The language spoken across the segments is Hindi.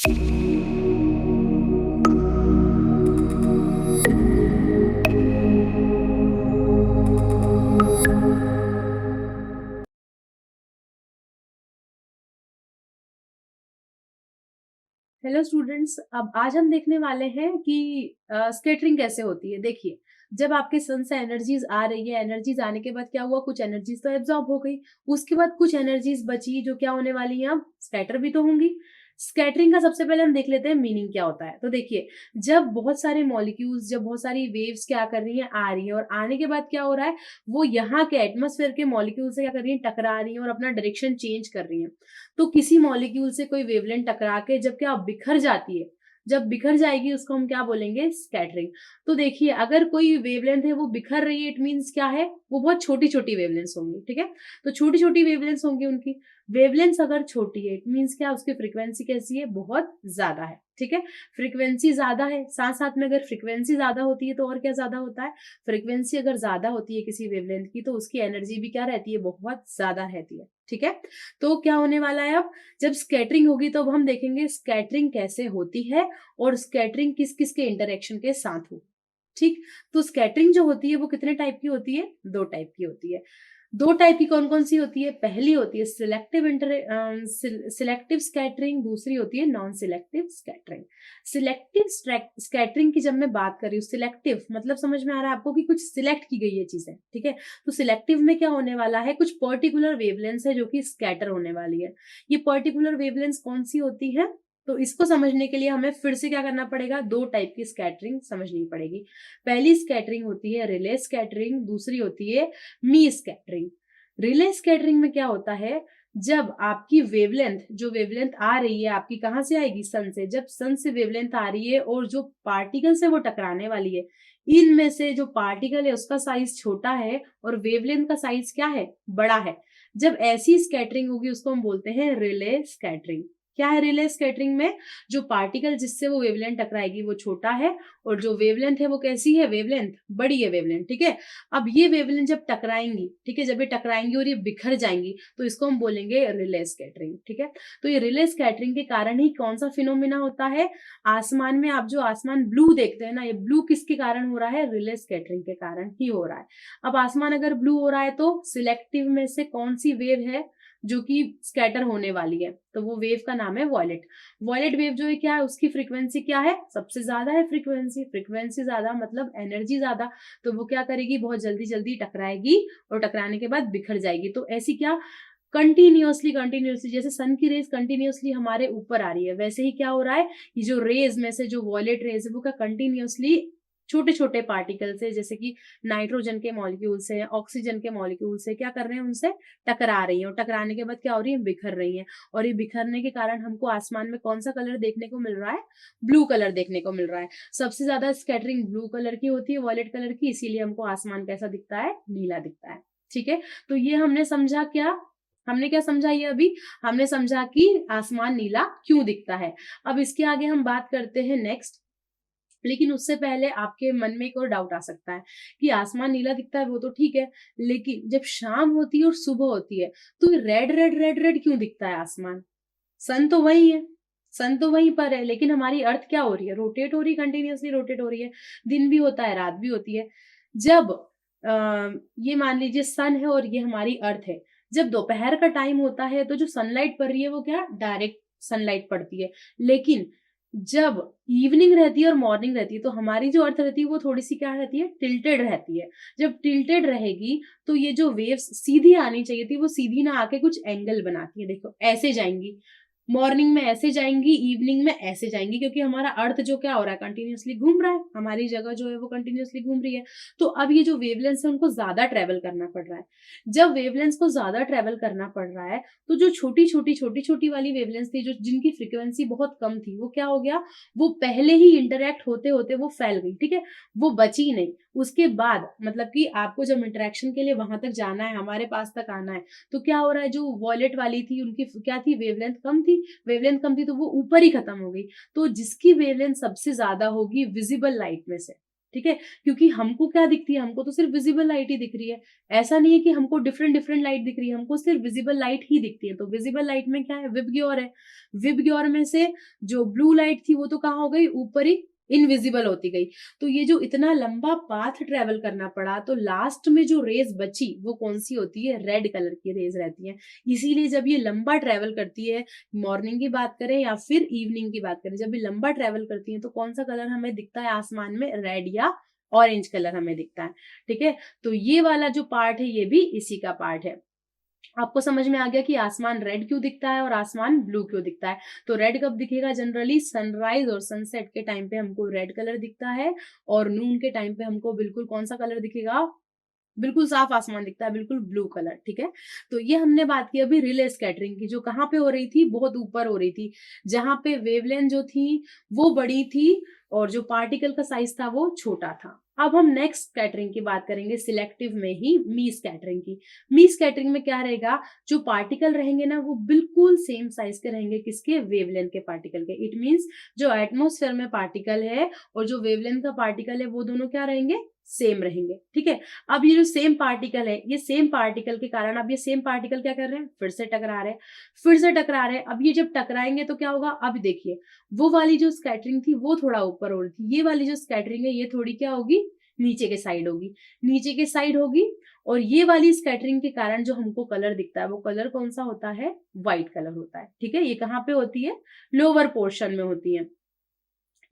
हेलो स्टूडेंट्स, अब आज हम देखने वाले हैं कि स्कैटरिंग कैसे होती है। देखिए, जब आपके सन से एनर्जीज आ रही है, एनर्जीज आने के बाद क्या हुआ, कुछ एनर्जीज तो एब्जॉर्ब हो गई, उसके बाद कुछ एनर्जीज बची जो क्या होने वाली हैं, अब स्कैटर भी तो होंगी। स्कैटरिंग का सबसे पहले हम देख लेते हैं मीनिंग क्या होता है। तो देखिए, जब बहुत सारे मॉलिक्यूल्स, जब बहुत सारी वेव्स क्या कर रही हैं, आ रही है, और आने के बाद क्या हो रहा है, वो यहाँ के एटमोस्फेयर के मॉलिक्यूल से क्या कर रही है, टकरा रही है और अपना डायरेक्शन चेंज कर रही है। तो किसी मॉलिक्यूल से कोई वेवलेंथ टकरा के जब क्या बिखर जाती है, जब बिखर जाएगी उसको हम क्या बोलेंगे, स्कैटरिंग। तो देखिए, अगर कोई वेवलेंथ है वो बिखर रही है, इट मींस क्या है, वो बहुत छोटी छोटी वेवलेंथ होंगी। ठीक है, तो छोटी छोटी वेवलेंथ होंगी उनकी। वेवलेंथ अगर छोटी है, इट मींस क्या, उसकी फ्रीक्वेंसी कैसी है, बहुत ज्यादा है। ठीक है, फ्रीक्वेंसी ज्यादा है, साथ साथ में अगर फ्रीक्वेंसी ज्यादा होती है तो और क्या ज्यादा होता है, फ्रीक्वेंसी अगर ज्यादा होती है किसी वेवलेंथ की तो उसकी एनर्जी भी क्या रहती है, बहुत ज्यादा रहती है। ठीक है, तो क्या होने वाला है, अब जब स्कैटरिंग होगी तो अब हम देखेंगे स्कैटरिंग कैसे होती है और स्कैटरिंग किस किस के इंटरेक्शन के साथ हो। ठीक, तो स्कैटरिंग जो होती है वो कितने टाइप की होती है, दो टाइप की होती है। दो टाइप की कौन कौन सी होती है, पहली होती है सिलेक्टिव स्कैटरिंग, दूसरी होती है non selective scattering. Selective scattering की जब मैं बात कर रही हूँ, सिलेक्टिव मतलब समझ में आ रहा है आपको कि कुछ सिलेक्ट की गई है चीजें। ठीक है, तो सिलेक्टिव में क्या होने वाला है, कुछ पर्टिकुलर वेवलेंथ है जो कि स्कैटर होने वाली है। ये पर्टिकुलर वेवलेंथ कौन सी होती है, तो इसको समझने के लिए हमें फिर से क्या करना पड़ेगा, दो टाइप की स्कैटरिंग समझनी पड़ेगी। पहली स्कैटरिंग होती है रिले स्कैटरिंग, दूसरी होती है मी स्कैटरिंग। रिले स्कैटरिंग में क्या होता है, जब आपकी वेवलेंथ, जो वेवलेंथ आ रही है आपकी कहाँ से आएगी, सन से, जब सन से वेवलेंथ आ रही है और जो पार्टिकल से वो टकराने वाली है, इनमें से जो पार्टिकल है उसका साइज छोटा है और वेवलेंथ का साइज क्या है, बड़ा है। जब ऐसी स्कैटरिंग होगी उसको हम बोलते हैं रिले स्कैटरिंग। क्या है रिले स्कैटरिंग में, जो पार्टिकल जिससे वो वेवलेंथ टकराएगी वो छोटा है और जो वेवलेंथ है वो कैसी है, वेवलेंथ बड़ी है वेवलेंथ। ठीक है, अब ये वेवलेंथ जब टकराएंगी, ठीक है, जब ये टकराएंगी और ये बिखर जाएंगी तो इसको हम बोलेंगे रिले स्कैटरिंग। ठीक है, तो ये रिले स्कैटरिंग के कारण ही कौन सा फिनोमिना होता है, आसमान में आप जो आसमान ब्लू देखते हैं ना, ये ब्लू किसके कारण हो रहा है, रिले स्कैटरिंग के कारण ही हो रहा है। अब आसमान अगर ब्लू हो रहा है तो सिलेक्टिव में से कौन सी वेव है जो कि स्कैटर होने वाली है, तो वो वेव का नाम है वॉयलेट। वॉयलेट वेव जो है क्या है, उसकी फ्रीक्वेंसी क्या है, सबसे ज्यादा है फ्रीक्वेंसी, फ्रीक्वेंसी ज्यादा मतलब एनर्जी ज्यादा, तो वो क्या करेगी, बहुत जल्दी जल्दी टकराएगी और टकराने के बाद बिखर जाएगी। तो ऐसी क्या, कंटिन्यूअसली कंटिन्यूअसली, जैसे सन की रेज कंटिन्यूअसली हमारे ऊपर आ रही है, वैसे ही क्या हो रहा है, ये जो रेज में से जो वॉयलेट रेज है वो क्या कंटिन्यूअसली छोटे छोटे पार्टिकल से, जैसे कि नाइट्रोजन के मॉलिक्यूल से, ऑक्सीजन के मॉलिक्यूल से क्या कर रहे हैं, उनसे टकरा रही है और टकराने के बाद क्या हो रही है, बिखर रही है। और ये बिखरने के कारण हमको आसमान में कौन सा कलर देखने को मिल रहा है, ब्लू कलर देखने को मिल रहा है। सबसे ज्यादा स्कैटरिंग ब्लू कलर की होती है, वॉयलेट कलर की, इसीलिए हमको आसमान कैसा दिखता है, नीला दिखता है। ठीक है, तो ये हमने समझा क्या, हमने क्या समझा, ये अभी हमने समझा कि आसमान नीला क्यों दिखता है। अब इसके आगे हम बात करते हैं नेक्स्ट, लेकिन उससे पहले आपके मन में एक और डाउट आ सकता है कि आसमान नीला दिखता है वो तो ठीक है, लेकिन जब शाम होती है और सुबह होती है तो रेड रेड रेड रेड क्यों दिखता है आसमान, सन तो वही है, सन तो वहीं पर है, लेकिन हमारी अर्थ क्या हो रही है, रोटेट हो रही है, कंटिन्यूअसली रोटेट हो रही है, दिन भी होता है रात भी होती है। जब ये मान लीजिए सन है और ये हमारी अर्थ है, जब दोपहर का टाइम होता है तो जो सनलाइट पड़ रही है वो क्या, डायरेक्ट सनलाइट पड़ती है। लेकिन जब इवनिंग रहती है और मॉर्निंग रहती है तो हमारी जो अर्थ रहती है वो थोड़ी सी क्या रहती है, टिल्टेड रहती है। जब टिल्टेड रहेगी तो ये जो वेव्स सीधी आनी चाहिए थी वो सीधी ना आके कुछ एंगल बनाती है, देखो ऐसे जाएंगी, मॉर्निंग में ऐसे जाएंगी, इवनिंग में ऐसे जाएंगी, क्योंकि हमारा अर्थ जो क्या हो रहा है, कंटिन्यूअसली घूम रहा है, हमारी जगह जो है वो कंटिन्यूअसली घूम रही है। तो अब ये जो वेवलेंथ है उनको ज्यादा ट्रेवल करना पड़ रहा है। जब वेवलेंथ को ज्यादा ट्रेवल करना पड़ रहा है तो जो छोटी छोटी वाली वेवलेंथ थी, जो जिनकी फ्रीक्वेंसी बहुत कम थी, वो क्या हो गया, वो पहले ही इंटरेक्ट होते होते वो फैल गई। ठीक है, वो बची नहीं। उसके बाद मतलब कि आपको जब इंटरेक्शन के लिए वहां तक जाना है, हमारे पास तक आना है, तो क्या हो रहा है, जो वॉलेट वाली थी उनकी क्या थी, वेवलेंथ कम थी, वेवलेंथ कम थी तो वो ऊपर ही खत्म हो गई। तो जिसकी वेवलेंथ सबसे ज्यादा होगी विजिबल लाइट में से, ठीक है, क्योंकि हमको क्या दिखती है, हमको तो सिर्फ विजिबल लाइट ही दिख रही है। ऐसा नहीं है कि हमको डिफरेंट डिफरेंट लाइट दिख रही है, हमको सिर्फ विजिबल लाइट ही दिखती है। तो विजिबल लाइट में क्या है, विबग्योर है। विबग्योर में से जो ब्लू लाइट थी वो तो कहाँ हो गई, ऊपर ही इनविजिबल होती गई। तो ये जो इतना लंबा पाथ ट्रेवल करना पड़ा, तो लास्ट में जो रेज बची वो कौन सी होती है, रेड कलर की रेज रहती है। इसीलिए जब ये लंबा ट्रेवल करती है, मॉर्निंग की बात करें या फिर इवनिंग की बात करें, जब ये लंबा ट्रेवल करती है तो कौन सा कलर हमें दिखता है आसमान में, रेड या ऑरेंज कलर हमें दिखता है। ठीक है, तो ये वाला जो पार्ट है ये भी इसी का पार्ट है। आपको समझ में आ गया कि आसमान रेड क्यों दिखता है और आसमान ब्लू क्यों दिखता है। तो रेड कब दिखेगा, जनरली सनराइज और सनसेट के टाइम पे हमको रेड कलर दिखता है, और नून के टाइम पे हमको बिल्कुल कौन सा कलर दिखेगा, बिल्कुल साफ आसमान दिखता है, बिल्कुल ब्लू कलर। ठीक है, तो ये हमने बात की अभी रिले स्कैटरिंग की, जो कहाँ पे हो रही थी, बहुत ऊपर हो रही थी, जहां पे वेवलेंथ जो थी वो बड़ी थी और जो पार्टिकल का साइज था वो छोटा था। अब हम नेक्स्ट स्कैटरिंग की बात करेंगे, सिलेक्टिव में ही मी स्कैटरिंग की। मी स्कैटरिंग में क्या रहेगा, जो पार्टिकल रहेंगे ना वो बिल्कुल सेम साइज के रहेंगे, किसके, वेवलेंथ के पार्टिकल के। इट मींस जो एटमॉस्फेयर में पार्टिकल है और जो वेवलेंथ का पार्टिकल है वो दोनों क्या रहेंगे, सेम रहेंगे। ठीक है, अब ये जो सेम पार्टिकल है, ये सेम पार्टिकल के कारण अब ये सेम पार्टिकल क्या कर रहे हैं, फिर से टकरा रहे हैं, फिर से टकरा रहे हैं। अब ये जब टकराएंगे तो क्या होगा, अब देखिए वो वाली जो स्कैटरिंग थी वो थोड़ा ऊपर हो रही थी, ये वाली जो स्कैटरिंग है ये थोड़ी क्या होगी, नीचे के साइड होगी, नीचे के साइड होगी। और ये वाली स्कैटरिंग के कारण जो हमको कलर दिखता है वो कलर कौन सा होता है, व्हाइट कलर होता है। ठीक है, ये कहाँ पे होती है, लोअर पोर्शन में होती है।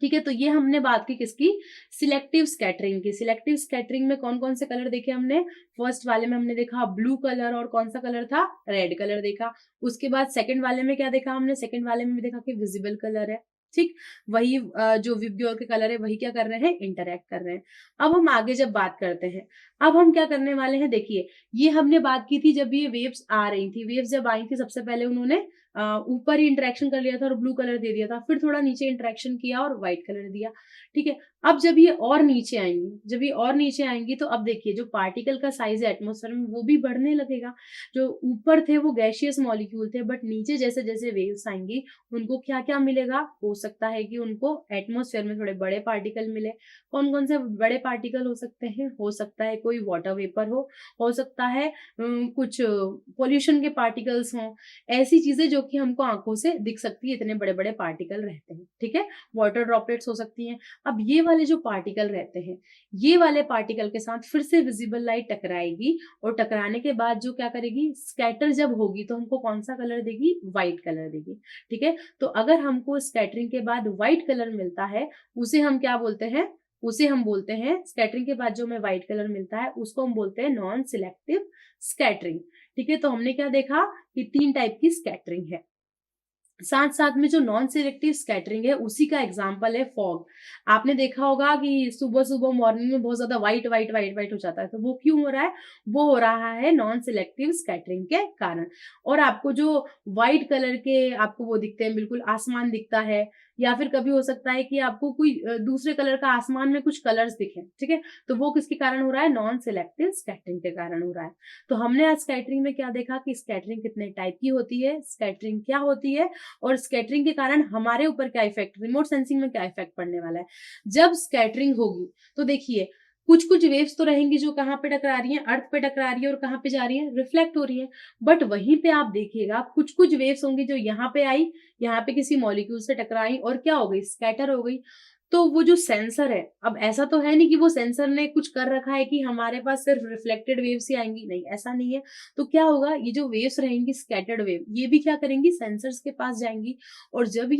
ठीक है, तो ये हमने बात की किसकी, सिलेक्टिव स्कैटरिंग की। सिलेक्टिव स्कैटरिंग में कौन कौन से कलर देखे हमने, फर्स्ट वाले में हमने देखा ब्लू कलर, और कौन सा कलर था, रेड कलर देखा। उसके बाद सेकंड वाले में क्या देखा हमने, सेकंड वाले में भी देखा कि विजिबल कलर है। ठीक, वही जो विबग्योर के कलर है वही क्या कर रहे हैं, इंटरैक्ट कर रहे हैं। अब हम आगे जब बात करते हैं, अब हम क्या करने वाले हैं, देखिए ये हमने बात की थी जब ये वेव्स आ रही थी, वेव्स जब आई थी सबसे पहले उन्होंने ऊपर ही इंटरेक्शन कर लिया था और ब्लू कलर दे दिया था, फिर थोड़ा नीचे इंटरेक्शन किया और व्हाइट कलर दिया। ठीक है, अब जब ये और नीचे आएंगी, जब ये और नीचे आएंगी तो अब देखिए जो पार्टिकल का साइज है एटमॉस्फेयर में वो भी बढ़ने लगेगा। जो ऊपर थे वो गैसियस मॉलिक्यूल थे, बट नीचे जैसे जैसे वेव्स आएंगी उनको क्या क्या मिलेगा, हो सकता है कि उनको एटमॉस्फेयर में थोड़े बड़े पार्टिकल मिले। कौन कौन से बड़े पार्टिकल हो सकते हैं, हो सकता है कोई वाटर वेपर हो सकता है कुछ पोल्यूशन के पार्टिकल्स हों, ऐसी चीजें जो कि हमको आंखों से दिख सकती है, इतने बड़े बड़े पार्टिकल रहते हैं। ठीक है, वाटर ड्रॉपलेट्स हो सकती हैं। अब ये वाले जो पार्टिकल रहते हैं, ये वाले पार्टिकल के साथ फिर से विजिबल लाइट टकराएगी, और टकराने के बाद जो क्या करेगी, स्कैटर जब होगी तो हमको कौन सा कलर देगी, व्हाइट कलर देगी। ठीक है, तो अगर हमको स्कैटरिंग के बाद व्हाइट कलर मिलता है, उसे हम क्या बोलते हैं, उसे हम बोलते हैं, स्कैटरिंग के बाद जो हमें व्हाइट कलर मिलता है उसको हम बोलते हैं नॉन सिलेक्टिव स्कैटरिंग। ठीक है, तो हमने क्या देखा कि 3 टाइप की स्कैटरिंग है। साथ साथ में जो नॉन सिलेक्टिव स्कैटरिंग है उसी का एग्जांपल है फॉग। आपने देखा होगा कि सुबह सुबह मॉर्निंग में बहुत ज्यादा व्हाइट व्हाइट व्हाइट व्हाइट हो जाता है, तो वो क्यों हो रहा है, वो हो रहा है नॉन सिलेक्टिव स्कैटरिंग के कारण। और आपको जो व्हाइट कलर के आपको वो दिखते हैं, बिल्कुल आसमान दिखता है, या फिर कभी हो सकता है कि आपको कोई दूसरे कलर का आसमान में कुछ कलर्स दिखे। ठीक है, तो वो किसके कारण हो रहा है, नॉन सिलेक्टिव स्कैटरिंग के कारण हो रहा है। तो हमने आज स्कैटरिंग में क्या देखा कि स्कैटरिंग कितने टाइप की होती है, स्कैटरिंग क्या होती है, और स्कैटरिंग के कारण हमारे ऊपर क्या इफेक्ट, रिमोट सेंसिंग में क्या इफेक्ट पड़ने वाला है। जब स्कैटरिंग होगी तो देखिए कुछ कुछ वेव्स तो रहेंगी जो कहाँ पे टकरा रही हैं, अर्थ पे टकरा रही है, और कहाँ पे जा रही है, रिफ्लेक्ट हो रही है। बट वहीं पे आप देखिएगा कुछ कुछ वेव्स होंगी जो यहाँ पे आई, यहाँ पे किसी मॉलिक्यूल से टकराई और क्या हो गई, स्कैटर हो गई। तो वो जो सेंसर है, अब ऐसा तो है नहीं कि वो सेंसर ने कुछ कर रखा है कि हमारे पास सिर्फ रिफ्लेक्टेड वेव्स ही आएंगी, नहीं ऐसा नहीं है। तो क्या होगा, ये जो वेव्स रहेंगी स्कैटर्ड वेव, ये भी क्या करेंगी, सेंसर्स के पास जाएंगी। और जब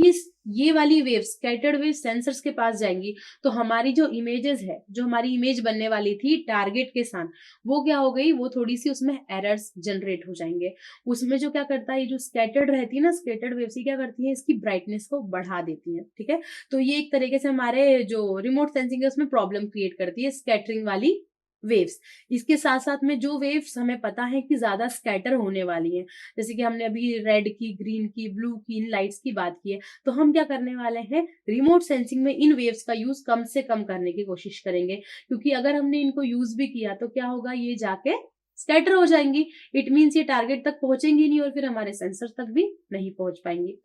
ये वाली वेव स्कैटर्ड वेव सेंसर्स के पास जाएंगी तो हमारी जो इमेजेस है, जो हमारी इमेज बनने वाली थी टारगेट के साथ, वो क्या हो गई, वो थोड़ी सी उसमें एरर्स जनरेट हो जाएंगे। उसमें जो क्या करता है, ये जो स्कैटर्ड रहती है ना, स्कैटर्ड वेव्स क्या करती है, इसकी ब्राइटनेस को बढ़ा देती है। ठीक है, तो ये एक तरीके से हमारे जो रिमोट सेंसिंग है उसमें प्रॉब्लम क्रिएट करती है स्कैटरिंग वाली वेव्स। इसके साथ साथ में जो वेव्स हमें पता है कि ज्यादा स्कैटर होने वाली हैं, जैसे कि हमने अभी रेड की, ग्रीन की, ब्लू की, इन लाइट्स की बात की है, तो हम क्या करने वाले हैं, रिमोट सेंसिंग में इन वेव्स का यूज कम से कम करने की कोशिश करेंगे। क्योंकि अगर हमने इनको यूज भी किया तो क्या होगा, ये जाके स्कैटर हो जाएंगी। इट मीन्स ये टारगेट तक पहुंचेंगी नहीं और फिर हमारे सेंसर तक भी नहीं पहुंच पाएंगी।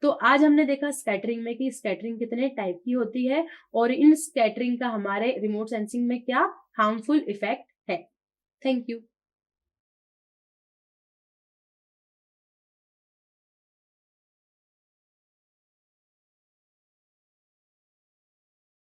तो आज हमने देखा स्कैटरिंग में कि स्कैटरिंग कितने टाइप की होती है और इन स्कैटरिंग का हमारे रिमोट सेंसिंग में क्या हार्मफुल इफेक्ट है। Thank you.